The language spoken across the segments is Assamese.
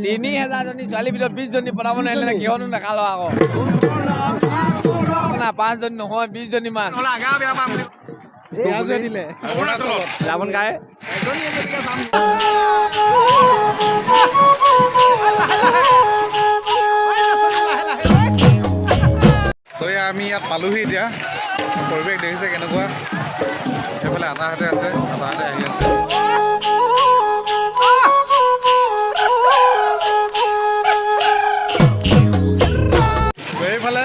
3000জনী ছোৱালীৰ ভিতৰত 20জনী পতাব নোৱাৰিলে কিহনো দেখালো আকৌ না 5জনী নহয় 20জনী মান ৰাৱণ গায় তই আমি ইয়াত পালোহি এতিয়া পৰিৱেশ দেখিছে কেনেকুৱা সেইফালে আটাহাতে আছে আটাহাতে আহি আছে এইফালে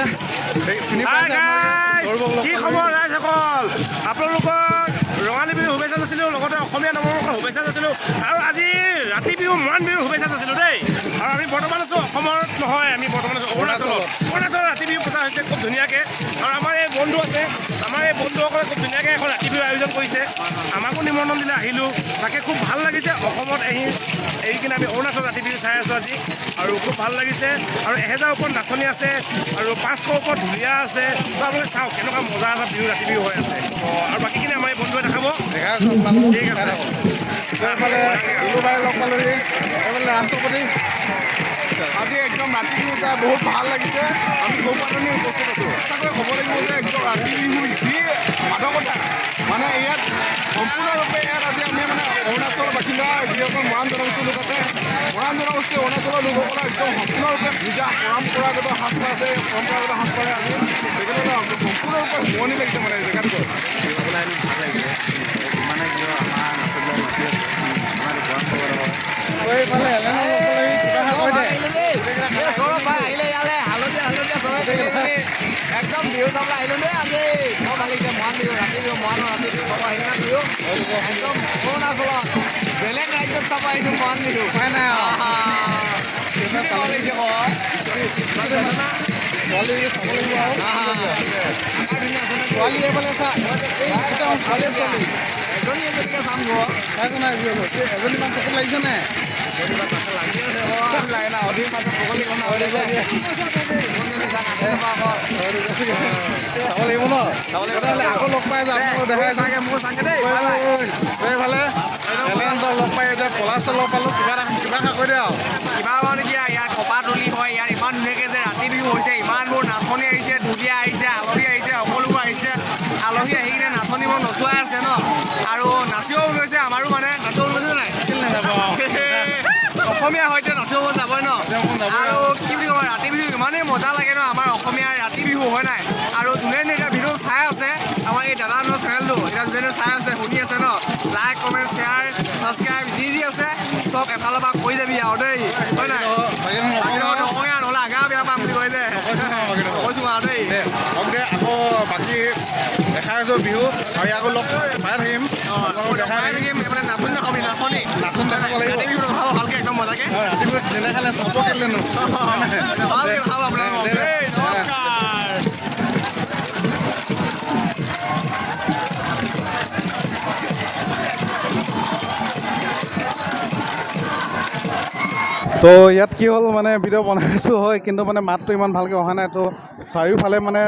কি খবৰ ৰাইজসকল আপোনালোকৰ ৰঙালী বিহু শুভেচ্ছা যাচিলোঁ লগতে অসমীয়া নৱবৰ্ষৰ শুভেচ্ছা যাচিলোঁ আৰু আজি ৰাতি বিহু মৰাণ বিহুৰ শুভেচ্ছা যাচিলোঁ দেই আৰু আমি বৰ্তমান আছোঁ অসমত নহয় আমি বৰ্তমান আছোঁ অৰুণাচলত ৰাতি বিহু পতা হৈছে খুব ধুনীয়াকৈ আৰু আমাৰ এই বন্ধু আছে আমাৰ এই বন্ধুসকলে খুব ধুনীয়াকৈ এখন ৰাতি বিহু আয়োজন কৰিছে আমাকো নিমন্ত্ৰণ দিলে আহিলোঁ তাকে খুব ভাল লাগিছে অসমত এৰি কিনে আমি অৰুণাচল ৰাতি বিহু চাই আছোঁ আজি আৰু খুব ভাল লাগিছে আৰু 1000 ওপৰত নাচনি আছে আৰু 500 ওপৰত ঢুলীয়া আছে তো আপোনালোকে চাওক কেনেকুৱা মজা এটা বিহু ৰাতি বিহু হৈ আছে আৰু বাকীখিনি আমাৰ এই বন্ধুৱে দেখাব ঠিক আছে এইফালে লগ পালোহি এইফালে ৰাষ্ট্ৰপতি আজি একদম ৰাতি বিহু চাই বহুত ভাল লাগিছে আমি গৌপাতনি উপস্থিত আছোঁ সঁচাকৈ ক'ব লাগিব যে একদম ৰাতি বিহু যি মাদকতা মানে ইয়াত সম্পূৰ্ণৰূপে ইয়াত আজি আমি মানে অৰুণাচলৰ বাসিন্দা যিসকল মৰাণ জনগোষ্ঠীৰ লোক আছে মৰাণ জনগোষ্ঠী অৰুণাচলৰ লোকসকলৰ একদম সম্পূৰ্ণৰূপে নিজা পৰম্পৰাগত সাজপাৰ আছে পৰম্পৰাগত সাজপাৰে আজি তেখেতসকলে সম্পূৰ্ণৰূপে শুৱনি লাগিছে মানে জেগাটো ভাল লাগিছে মানে কি হয় আমাৰ নাচনীয় মাটি আমাৰ গৰম খবৰ হয় এইফালে একদম বিহু চাবলৈ আহিলোঁ দেই আজি বৰ ভাল লাগিছে মৰাণ বিহু ৰাতি বিহু মৰাণৰ ৰাতি বিহু চাব আহিলে বিহু একদম অৰুণাচলত বেলেগ ৰাজ্যত চাব আহিছোঁ মৰাণ বিহু উপায় নাই ছোৱালী এইফালে চা এজনী এজনীকে চাম ঘৰ এজনীমান চকুত লাগিছে নে অধিক মাজত আকৌ লগ পাই যাম দেখাই চাগে মোৰ চাগে দেই এইফালে লগ পাই এতিয়া পলাশটো লগ পালোঁ কিবা খা কৈ দে আৰু কিবা মানে কি ইয়াত কপাতলি হয় ইয়াত ইমান ধুনীয়াকৈ যে ৰাতি বিহু হৈছে ইমানবোৰ নাচনি আহিছে ঢুলীয়া আহিছে আলহী আহিছে সকলোবোৰ আহিছে আলহী আহি কিনে নাচনিবোৰ নচুৱাই আছে ন আৰু নাচিবও গৈছে আমাৰো মানে নাচিব গৈছে নাই অসমীয়া হয়তো নাচিব যাবই ন আৰু কি বুলি কয় ৰাতি বিহু ইমানেই মজা লাগে ন আমাৰ অসমীয়াৰ ৰাতি বিহু হয় নাই আৰু ধুনীয়া ধুনীয়া ভিডিঅ' চাই আছে আমাৰ এই দাদাহঁতৰ চেনেলটো এতিয়া যোনে চাই আছে শুনি আছে ন লাইক কমেণ্ট শ্বেয়াৰ ছাবস্ক্ৰাইব যি আছে চব এফালৰ পৰা কৰি যাবি আৰু দেই হয় নাই অসমীয়া নহ'লে আগা বেয়া পাম বুলি কয় যে কৈছোঁ আৰু দেই আকৌ বাকী দেখাই আছোঁ বিহু আৰু আকৌ লগ পাই থাকিম দেখাই থাকিম মানে নাচনি নাখাবি নাচনি নাচোন দেখাব লাগিব ৰাতি বিহু নাখাব ভালকৈ একদম মজাকৈ ৰাতিপুৱা নেদেখালে চাব কেলেনো ভালকৈ নাখাব আপোনালোকক দেই নমস্কাৰ তো ইয়াত কি হ'ল মানে ভিডিঅ' বনাইছোঁ হয় কিন্তু মানে মাতটো ইমান ভালকৈ অহা নাই তো চাৰিওফালে মানে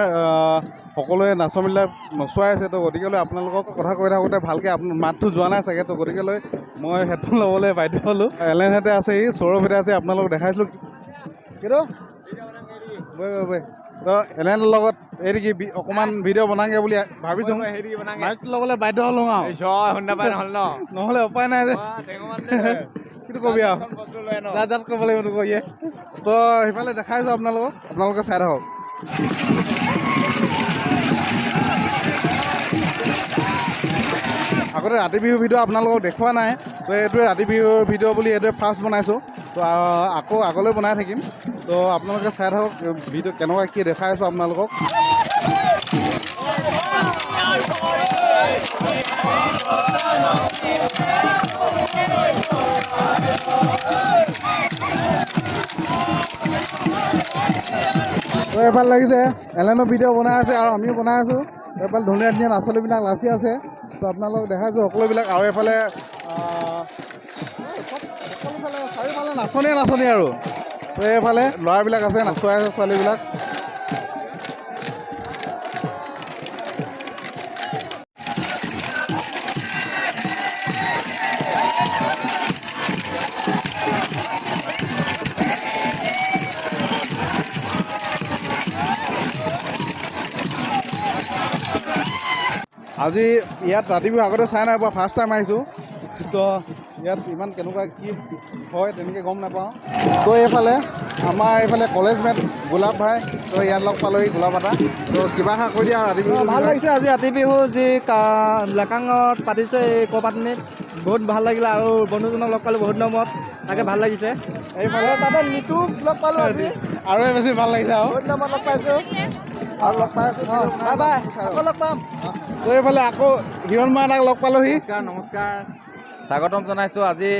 সকলোৱে নাচবিলাক নচুৱাই আছে তো গতিকেলৈ আপোনালোকক কথা কৈ থাকোঁতে ভালকৈ মাতটো যোৱা নাই চাগে তো গতিকেলৈ মই হেডফোন ল'বলৈ বাধ্য হ'লোঁ এলেনহেঁতে আছে সৌৰভহেঁতে আছে আপোনালোকক দেখাইছিলোঁ কিন্তু বৈ তো এলেনৰ লগত এই কি অকণমান ভিডিঅ' বনাওঁগৈ বুলি ভাবিছোঁ মাইকটো ল'বলৈ বাধ্য হ'লোঁ আৰু নহ'লে উপায় নাই যে কিটো কবি আৰু যাত ক'ব লাগিব নকৰিয়ে তো সেইফালে দেখাইছোঁ আপোনালোকে চাই থাকক আগতে ৰাতি বিহু ভিডিঅ' আপোনালোকক দেখুওৱা নাই তো এইটোৱে ৰাতি বিহুৰ ভিডিঅ' বুলি এইটোৱে ফাৰ্ষ্ট বনাইছোঁ তো আকৌ আগলৈ বনাই থাকিম তো আপোনালোকে চাই থাকক ভিডিঅ' কেনেকুৱা কি দেখাই আছোঁ আপোনালোকক তো এফালে লাগিছে এলেনো ভিডিঅ' বনাই আছে আৰু আমিও বনাই আছোঁ এফালে ধুনীয়া ধুনীয়া নাচনীবিলাক নাচি আছে তো আপোনালোকক দেখাইছোঁ সকলোবিলাক আৰু এফালে সকলোফালে চাৰিওফালে নাচনী আৰু তো এইফালে ল'ৰাবিলাক আছে নাচুৱাই আছে ছোৱালীবিলাক আজি ইয়াত ৰাতি বিহু আগতে চাই নাই পোৱা, ফাৰ্ষ্ট টাইম আহিছোঁ। তো ইয়াত ইমান কেনেকুৱা কি হয় তেনেকৈ গম নাপাওঁ। তো এইফালে আমাৰ এইফালে কলেজ মেট গোলাপ ভাই, তো ইয়াত লগ পালোহি গোলাপ এটা। তো কিবা এষাৰ কৈ দিয়া আৰু ৰাতি বিহু ভাল লাগিছে আজি ৰাতি বিহু যি লেকাঙত পাতিছে এই কপাতনিত বহুত ভাল লাগিলে আৰু বন্ধুজনক লগ পালোঁ বহুত দিনৰ মূৰত, তাকে ভাল লাগিছে। এইফালে তাতে নিতুক লগ পালোঁ আজি আৰু বেছি ভাল লাগিছে আৰু বহুত দিনৰ মূৰত লগ পাইছোঁ আৰু লগ পাই আছোঁ। বাই বাই, আকৌ লগ পাম। তো এইফালে আকৌ হিৰণমা এটাক লগ পালোহি। নমস্কাৰ, স্বাগতম জনাইছোঁ। আজি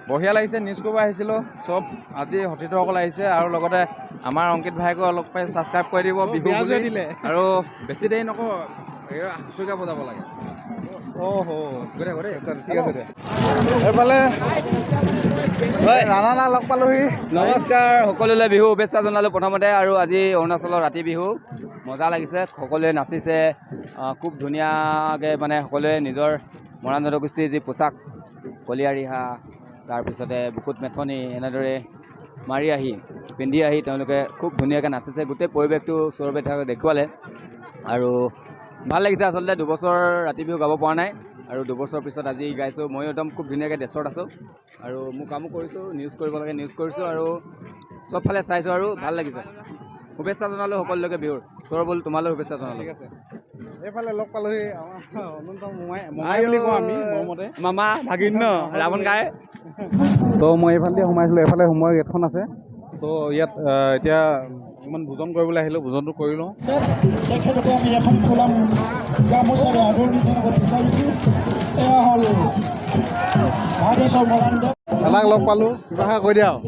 বঢ়িয়া লাগিছে, নিউজ কৰিব আহিছিলোঁ। চব আজি সতীৰ্থসকল আহিছে আৰু লগতে আমাৰ অংকিত ভাইকো অলপ পাই ছাবস্ক্ৰাইব কৰি দিব বিহু বুলি দিলে আৰু বেছি দেৰি নকওঁ, হুঁচৰিকা বজাব লাগে। ঠিক আছে দে। এইফালে ৰাণাক লগ পালোহি। নমস্কাৰ, সকলোলৈ বিহু শুভেচ্ছা জনালোঁ প্ৰথমতে। আৰু আজি অৰুণাচলৰ ৰাতি বিহু মজা লাগিছে, সকলোৱে নাচিছে খুব ধুনীয়াকৈ, মানে সকলোৱে নিজৰ মৰাণ জনগোষ্ঠীৰ যি পোচাক কলীয়া ৰিহা, তাৰপিছতে বুকুত মেথনি এনেদৰে মাৰি পিন্ধি আহি তেওঁলোকে খুব ধুনীয়াকৈ নাচিছে। গোটেই পৰিৱেশটো ওচৰৰ পৰা দেখুৱালে আৰু ভাল লাগিছে। আচলতে দুবছৰ ৰাতি বিহু গাব পৰা নাই আৰু দুবছৰৰ পিছত আজি গাইছোঁ। ময়ো একদম খুব ধুনীয়াকৈ ড্ৰেছত আছোঁ আৰু মোৰ কামো কৰিছোঁ, নিউজ কৰিব লাগে নিউজ কৰিছোঁ আৰু চবফালে চাইছোঁ আৰু ভাল লাগিছে। শুভেচ্ছা জনালোঁ সকলোকে বিহুৰ। সৌৰভ তোমালৈ শুভেচ্ছা জনালোঁ। ঠিক আছে। এইফালে লগ পালোহি আমাৰ অনন্ত মোমাই বুলি কওঁ আমি মৰমতে, মামা ভাগিন্য ৰাৱণ গাই। তো মই এইফালে সোমাইছিলোঁ। এইফালে সোমোৱা গেটখন আছে। তো ইয়াত এতিয়া অকণমান ভোজন কৰিবলৈ আহিলোঁ, ভোজনটো কৰি লওঁ। তেখেতকো আমি এখন কলম গামোচাৰে আদৰণি জনাব বিচাৰিছোঁ। এয়া হ'ল ভাগেশ্বৰ মৰাণ। এলাক লগ পালোঁ, কিবা এষাৰ কৈ দিয়া আৰু।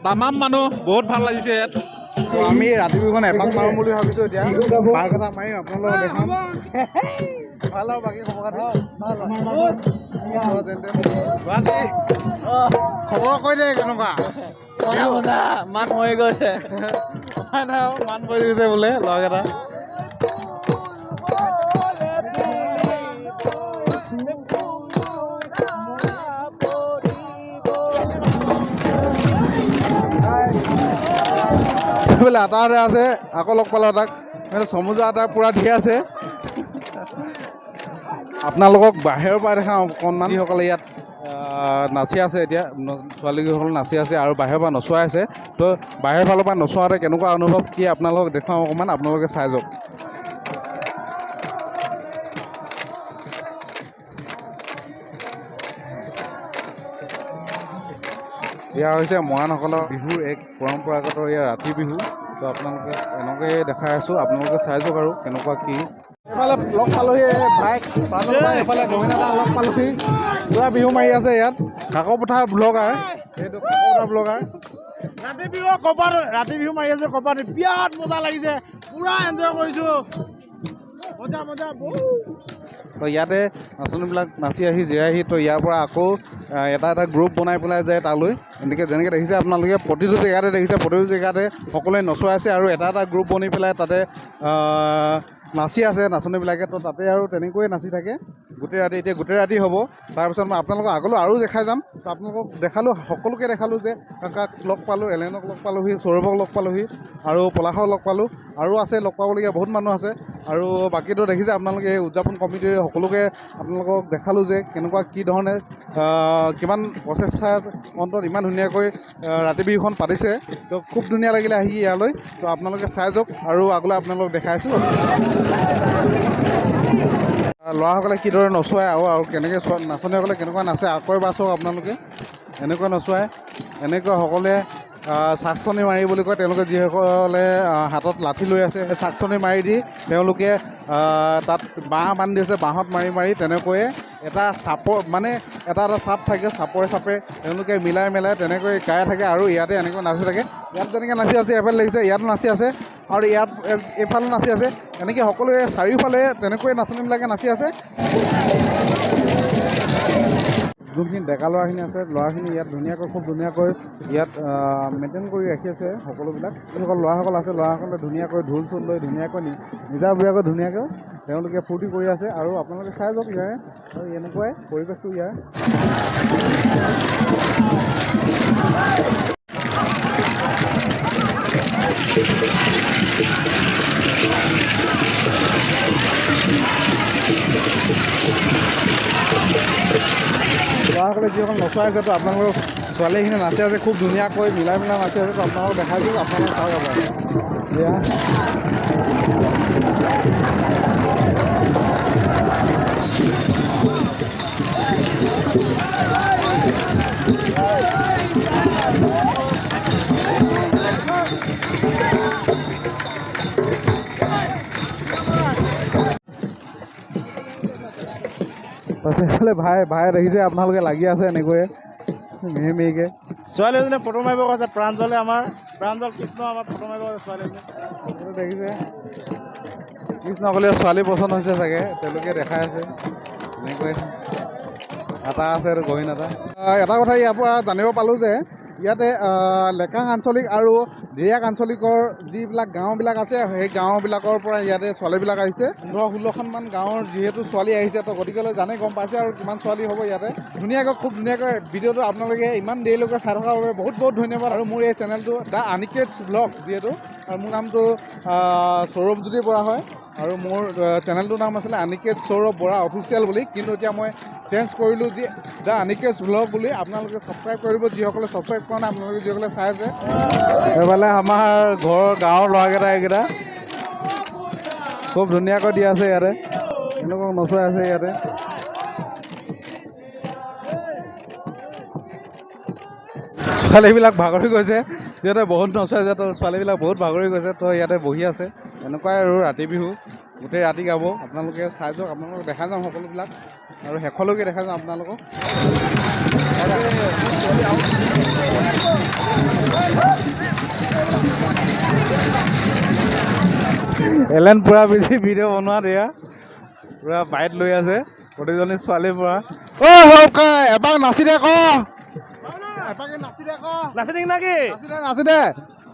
তামাম মানুহ, বহুত ভাল লাগিছে ইয়াত। তো আমি ৰাতি বিহুখন এপাক মাৰোঁ বুলি ভাবিছোঁ। এতিয়া বাইক এটা মাৰিম, আপোনালোকক দেখাম। ভাল আৰু বাকী খবৰ খাতি খবৰ কৈ দে কেনেকুৱা? মাত মৰি গৈছে, মান পৰি গৈছে বোলে লগকেইটা। বোলে আটা আটা আছে, আকৌ লগ পালোঁ তাক। চমুজা আটা পূৰা ধেৰ আছে। আপোনালোকক বাহিৰৰ পৰা দেখাওঁ অকণমান। যিসকলে ইয়াত নাচি আছে, এতিয়া ছোৱালীকেইসকল নাচি আছে আৰু বাহিৰৰ পৰা নচুৱাই আছে। তো বাহিৰৰ ফালৰ পৰা নচুৱাওঁতে কেনেকুৱা অনুভৱ কি আপোনালোকক দেখুৱাওঁ অকণমান, আপোনালোকে চাই যাওক। এয়া হৈছে মৰাণসকলৰ বিহুৰ এক পৰম্পৰাগত এয়া ৰাতি বিহু। তো আপোনালোকে এনেকৈয়ে দেখাই আছোঁ, আপোনালোকে চাই যাওক আৰু কেনেকুৱা কি। এইফালে লগ পালোহি বাইক, এইফালে গোবিন্দাক লগ পালোহি। পূৰা বিহু মাৰি আছে ইয়াত। কাকপথাৰ ব্লগাৰ, এইটো কাকপথাৰ ব্লগাৰ। ৰাতি বিহু কপাত, ৰাতি বিহু মাৰি আছে কপাত, বিৰাট মজা লাগিছে, পুৰা এনজয় কৰিছোঁ, মজা মজা। তো ইয়াতে নাচনীবিলাক নাচি আহি জিৰাইহি। তো ইয়াৰ পৰা আকৌ এটা এটা গ্ৰুপ বনাই পেলাই যায় তালৈ। এনেকৈ যেনেকৈ দেখিছে আপোনালোকে প্ৰতিটো জেগাতে দেখিছে, প্ৰতিটো জেগাতে সকলোৱে নচুৱাই আছে আৰু এটা এটা গ্ৰুপ বনি পেলাই তাতে নাচি আছে নাচনীবিলাকে। তো তাতে আৰু তেনেকৈয়ে নাচি থাকে গোটেই ৰাতি। এতিয়া গোটেই ৰাতি হ'ব। তাৰপিছত মই আপোনালোকক আগলৈ আৰু দেখাই যাম। তো আপোনালোকক দেখালোঁ, সকলোকে দেখালোঁ যে কাক লগ পালোঁ, এলেনক লগ পালোঁহি, সৌৰভক লগ পালোঁহি আৰু পলাশক লগ পালোঁ। আৰু আছে লগ পাবলগীয়া বহুত মানুহ আছে। আৰু বাকীটো দেখিছে আপোনালোকে এই উদযাপন কমিটিৰ সকলোকে আপোনালোকক দেখালোঁ যে কেনেকুৱা কি ধৰণে কিমান প্ৰচেষ্টাৰ অন্তত ইমান ধুনীয়াকৈ ৰাতি বিহুখন পাতিছে। তো খুব ধুনীয়া লাগিলে আহি ইয়ালৈ। তো আপোনালোকে চাই যাওক আৰু আগলৈ আপোনালোকক দেখাইছোঁ ল'ৰাসকলে কিদৰে নচুৱাই আৰু কেনেকৈ নাচনীসকলে কেনেকুৱা নাচে। আকৌ এবাৰ চাওক আপোনালোকে, এনেকুৱা নচুৱাই, এনেকুৱা সকলোৱে চাকচনি মাৰি বুলি কয় তেওঁলোকে, যিসকলে হাতত লাঠি লৈ আছে সেই চাকচনি মাৰি দি তেওঁলোকে তাত বাঁহ বান্ধি আছে, বাঁহত মাৰি মাৰি তেনেকৈয়ে এটা চাপৰ, মানে এটা এটা চাপ থাকে, চাপৰে চাপে তেওঁলোকে মিলাই মিলাই তেনেকৈ গাই থাকে আৰু ইয়াতে এনেকৈ নাচি থাকে। ইয়াত যেনেকৈ নাচি আছে এফালে দেখিছে ইয়াতো নাচি আছে আৰু ইয়াত এইফালে নাচি আছে। এনেকৈ সকলোৱে চাৰিওফালে তেনেকৈ নাচনীবিলাকে নাচি আছে। যোনখিনি ডেকা ল'ৰাখিনি আছে, ল'ৰাখিনি ইয়াত ধুনীয়াকৈ, খুব ধুনীয়াকৈ ইয়াত মেইনটেইন কৰি ৰাখি আছে সকলোবিলাক। যিসকল ল'ৰাসকল আছে, ল'ৰাসকলে ধুনীয়াকৈ ঢোল চোল লৈ ধুনীয়াকৈ নিজাববীয়াকৈ ধুনীয়াকৈ তেওঁলোকে ফূৰ্তি কৰি আছে। আৰু আপোনালোকে চাই যাওক ইয়াৰে, আৰু এনেকুৱাই পৰিৱেশটো ইয়াৰ। যিসকল নচোৱাই আছে তো আপোনালোকক ছোৱালীখিনি নাচি আছে খুব ধুনীয়াকৈ মিলাই নাচি আছে তো আপোনালোকক দেখাই দিওঁ আপোনালোকে চাই যাব এয়া এইফালে ভাই দেখিছে আপোনালোকে লাগি আছে এনেকৈয়ে মিহি মিহিকৈ ছোৱালী এজনীয়ে ফটো মাৰিব কৈছে প্ৰাঞ্জলে আমাৰ প্ৰাঞ্জল কৃষ্ণ আমাৰ ফটো মাৰিব কৈছে ছোৱালী এজনী দেখিছে কৃষ্ণকলীয়া ছোৱালী পচন্দ হৈছে চাগে তেওঁলোকে দেখাই আছে এনেকৈ এটা আছে আৰু গহীন এটা কথা ইয়াৰ পৰা জানিব পালোঁ যে ইয়াতে লেকাং আঞ্চলিক আৰু দিৰাক আঞ্চলিকৰ যিবিলাক গাঁওবিলাক আছে সেই গাঁওবিলাকৰ পৰা ইয়াতে ছোৱালীবিলাক আহিছে 15-16খনমান গাঁৱৰ যিহেতু ছোৱালী আহিছে তো গতিকেলৈ জানে গম পাইছে আৰু কিমান ছোৱালী হ'ব ইয়াতে খুব ধুনীয়াকৈ ভিডিঅ'টো আপোনালোকে ইমান দেৰিলৈকে চাই থকাৰ বাবে বহুত ধন্যবাদ আৰু মোৰ এই চেনেলটো দ্য আনিকেটছ ব্লগ যিহেতু আৰু মোৰ নামটো সৌৰভজ্যোতি বৰা হয় আৰু মোৰ চেনেলটোৰ নাম আছিলে আনিকেট সৌৰভ বৰা অফিচিয়েল বুলি কিন্তু এতিয়া মই চেঞ্জ কৰিলোঁ যে দ্য আনিকেটছ ব্লগ বুলি আপোনালোকে ছাবস্ক্ৰাইব কৰিব যিসকলে ছাবস্ক্ৰাইব কৰা নাই আপোনালোকে যিসকলে চাই আছে এইফালে আমাৰ গাঁৱৰ ল'ৰাকেইটা এইকেইটা খুব ধুনীয়াকৈ দি আছে ইয়াতে এনেকুৱা নচোৱাই আছে ইয়াতে ছোৱালীবিলাক ভাগৰি গৈছে যিহেতু বহুত নচোৱাই যায় তো ছোৱালীবিলাক বহুত ভাগৰি গৈছে তো ইয়াতে বহি আছে এনেকুৱাই আৰু ৰাতি বিহু গোটেই ৰাতি গাব আপোনালোকে চাই যাওক আপোনালোকক দেখাই যাম সকলোবিলাক আৰু শেষলৈকে দেখাই যাম আপোনালোকক এলেন পূৰা ভিডিঅ' বনোৱাত এয়া পূৰা বাইট লৈ আছে প্ৰতিজনী ছোৱালীৰ পৰা এবাৰ নাচি দে নাচি দিম নাকি নাচি দে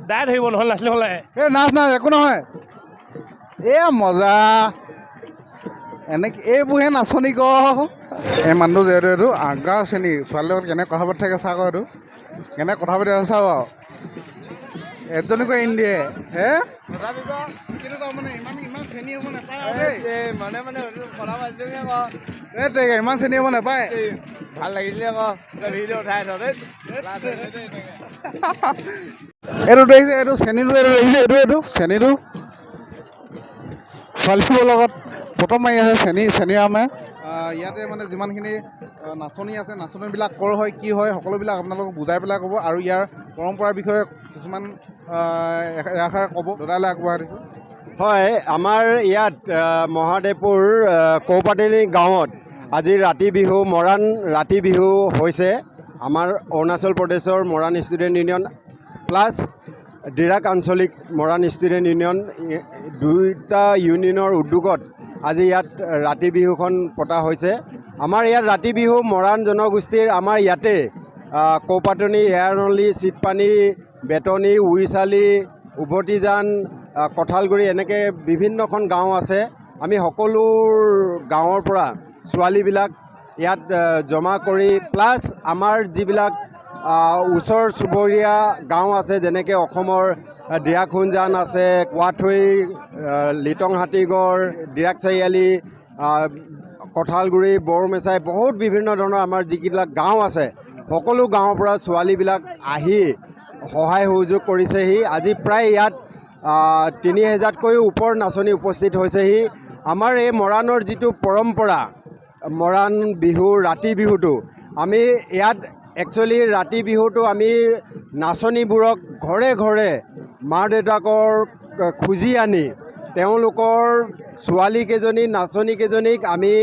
দাই ধৰিব নহ'লে নাচিলে হ'লে এই নাচ একো নহয় এ মজা এনেকৈ এইবোৰহে নাচনি ক এই মানুহটো যিহেতু এইটো আগ্ৰা শ্ৰেণী ছোৱালীৰ লগত কেনেকৈ কথা পাতি থাকে চাওক এইটো কেনেকৈ কথা পাতি আছে চাওঁ আৰু এজনীকৈ এৰি দিয়ে হে কিন্তু তাৰমানে ইমান শ্ৰেণী হ'ব নাপায় ইমান শ্ৰেণী হ'ব নাপায় ভাল লাগিছিলে আকৌ ভিডিঅ' উঠাই এইটো দেখিছে এইটো চেনীটো এইটো চেনীটো ছোৱালীবোৰৰ লগত ফটো মাৰি আছে চেনীৰামে ইয়াতে মানে যিমানখিনি নাচনি আছে নাচনিবিলাক কৰ হয় কি হয় সকলোবিলাক আপোনালোকক বুজাই পেলাই ক'ব আৰু ইয়াৰ পৰম্পৰাৰ বিষয়ে কিছুমান এষাৰ ক'ব দাদালৈ আগবঢ়াই দিছোঁ হয় আমাৰ ইয়াত মহাদেৱপুৰ কৌপাতিনি গাঁৱত আজি ৰাতি বিহু মৰাণ ৰাতি বিহু হৈছে আমাৰ অৰুণাচল প্ৰদেশৰ Moran student union plus Dirak আঞ্চলিক মৰাণ ষ্টুডেণ্ট ইউনিয়ন দুয়োটা ইউনিয়নৰ উদ্যোগত আজি ইয়াত ৰাতি বিহুখন পতা হৈছে আমাৰ ইয়াত ৰাতি বিহু মৰাণ জনগোষ্ঠীৰ আমাৰ ইয়াতে কৌপাতনি এয়াৰনলী চিটপানী বেতনী উইচালি উভতিজান কঁঠালগুৰি এনেকৈ বিভিন্নখন গাঁও আছে আমি সকলো গাঁৱৰ পৰা ছোৱালীবিলাক ইয়াত জমা কৰি প্লাছ আমাৰ যিবিলাক ওচৰ চুবুৰীয়া গাঁও আছে যেনেকৈ অসমৰ দিৰাকহুঞ্জান আছে কোৱাথৈ লিটং হাতীগড় দিৰাক চাৰিআলি কঁঠালগুৰি বৰমেচাই বহুত বিভিন্ন ধৰণৰ আমাৰ যিবিলাক গাঁও আছে সকলো গাঁৱৰ পৰা ছোৱালীবিলাক আহি সহায় সহযোগ কৰিছেহি আজি প্ৰায় ইয়াত 3000তকৈও ওপৰ নাচনি উপস্থিত হৈছেহি আমাৰ এই মৰাণৰ যিটো পৰম্পৰা মৰাণ বিহু ৰাতি বিহুটো আমি ইয়াত একচুৱেলি ৰাতি বিহুটো আমি নাচনীবোৰক ঘৰে ঘৰে মা দেউতাকৰ খুজি আনি তেওঁলোকৰ ছোৱালীকেইজনী নাচনীকেইজনীক আমি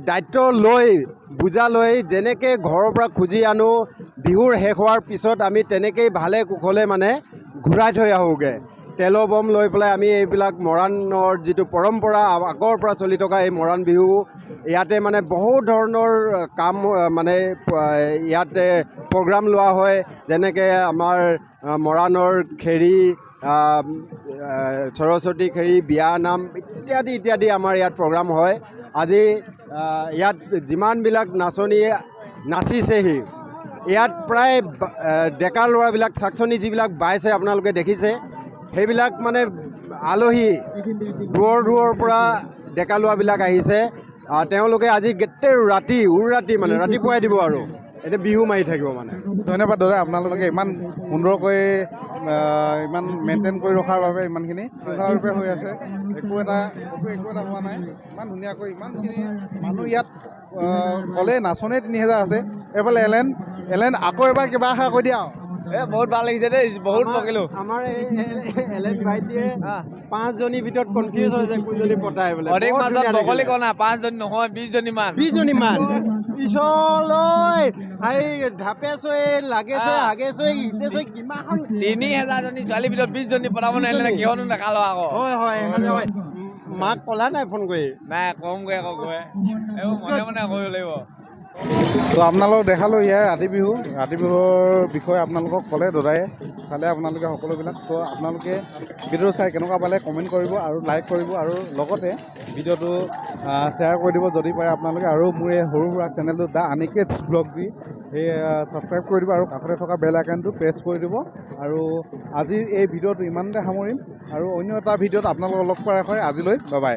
দায়িত্ব লৈ বুজা লৈ যেনেকৈ ঘৰৰ পৰা খুজি আনো বিহুৰ শেষ হোৱাৰ পিছত আমি তেনেকৈয়ে ভালে কুশলে মানে ঘূৰাই থৈ আহোঁগৈ তেলৰ বম লৈ পেলাই আমি এইবিলাক মৰাণৰ যিটো পৰম্পৰা আগৰ পৰা চলি থকা এই মৰাণ বিহু ইয়াতে মানে বহুত ধৰণৰ কাম মানে ইয়াতে প্ৰগ্ৰাম লোৱা হয় যেনেকৈ আমাৰ মৰাণৰ খেৰী সৰস্বতী খেৰী বিয়া নাম ইত্যাদি ইত্যাদি আমাৰ ইয়াত প্ৰগ্ৰাম হয় আজি ইয়াত যিমানবিলাক নাচনী নাচিছেহি ইয়াত প্ৰায় ডেকা ল'ৰাবিলাক চাকচনি যিবিলাক বাইছে আপোনালোকে দেখিছে সেইবিলাক মানে আলহী দূৰৰ পৰা ডেকা ল'ৰাবিলাক আহিছে তেওঁলোকে আজি গোটেই ৰাতি মানে ৰাতিপুৱাই দিব আৰু এতিয়া বিহু মাৰি থাকিব মানে। ধন্যবাদ দাদা, আপোনালোকে ইমান সুন্দৰকৈ ইমান মেইনটেইন কৰি ৰখাৰ বাবে ইমানখিনি সুন্দৰৰূপে হৈ আছে, একো এটা হোৱা নাই। ইমান ধুনীয়াকৈ ইমানখিনি মানুহ ইয়াত ক'লে নাচনে 3000 আছে। এইফালে এলেন আকৌ এবাৰ কিবা আশা কৈ দিয়া। বহুত ভাল লাগিছে দেই, বহুত বকিলোঁ। আমাৰ এই এলেন ভাইটিয়ে 5জনীৰ ভিতৰত কনফিউজ হৈছে কোনজনী পতাই বোলে। অধিক মাজত বকলি কনা 5জনী নহয় 20জনী মান। 20জনী মান পিছলৈ এই ঢাপে চৈ লাগেছে আগে চৈ ইতে চৈ কিমান 3000জনী ছোৱালীৰ ভিতৰত 20জনী পতাব নোৱাৰিলে কিয়নো নেখালো আকৌ। হয় মাক ক'লা নাই ফোন কৰি? নাই কমগৈ আকৌ গৈ এইবোৰ মনে কৰিব লাগিব। তো আপোনালোকক দেখালোঁ ইয়াৰ ৰাতি বিহুৰ বিষয়ে আপোনালোকক ক'লে দাদায়ে চালে আপোনালোকে সকলোবিলাক। তো আপোনালোকে ভিডিঅ'টো চাই কেনেকুৱা পালে কমেণ্ট কৰিব আৰু লাইক কৰিব আৰু লগতে ভিডিঅ'টো শ্বেয়াৰ কৰি দিব যদি পাৰে আপোনালোকে। আৰু মোৰ এই সৰু সুৰা চেনেলটো দ্য আনিকেটছ ব্লগ যি সেই ছাবস্ক্ৰাইব কৰি দিব আৰু কাষতে থকা বেল আইকনটো প্ৰেছ কৰি দিব। আৰু আজিৰ এই ভিডিঅ'টো ইমানতে সামৰিম আৰু অন্য এটা ভিডিঅ'ত আপোনালোকক লগ পোৱাৰ হয়। আজিলৈ বাই বাই।